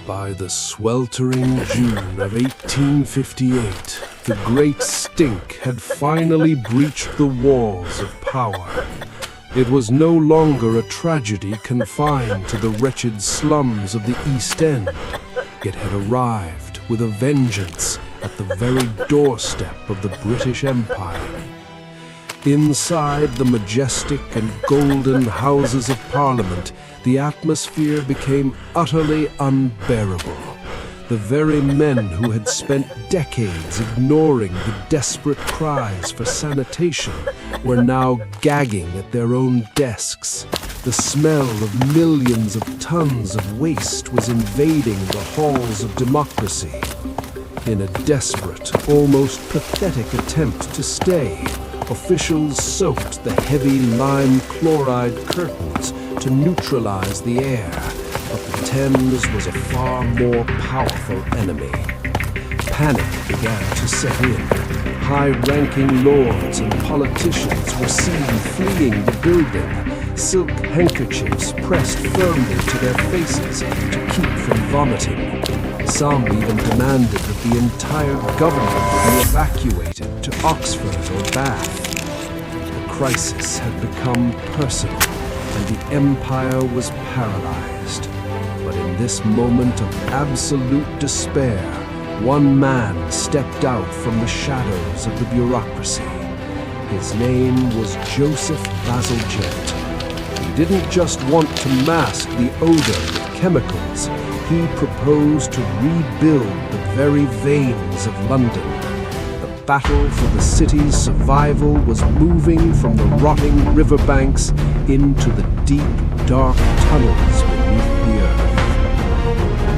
By the sweltering June of 1858, the Great Stink had finally breached the walls of power. It was no longer a tragedy confined to the wretched slums of the East End. It had arrived with a vengeance at the very doorstep of the British Empire. Inside the majestic and golden Houses of Parliament, the atmosphere became utterly unbearable. The very men who had spent decades ignoring the desperate cries for sanitation were now gagging at their own desks. The smell of millions of tons of waste was invading the halls of democracy. In a desperate, almost pathetic attempt to stay, officials soaked the heavy lime chloride curtains to neutralize the air, but the Thames was a far more powerful enemy. Panic began to set in. High-ranking lords and politicians were seen fleeing the building, silk handkerchiefs pressed firmly to their faces to keep from vomiting. Some even demanded that the entire government be evacuated to Oxford or Bath. The crisis had become personal, and the empire was paralyzed. But in this moment of absolute despair, one man stepped out from the shadows of the bureaucracy. His name was Joseph Bazalgette. He didn't just want to mask the odor of chemicals. He proposed to rebuild the very veins of London. The battle for the city's survival was moving from the rotting riverbanks into the deep, dark tunnels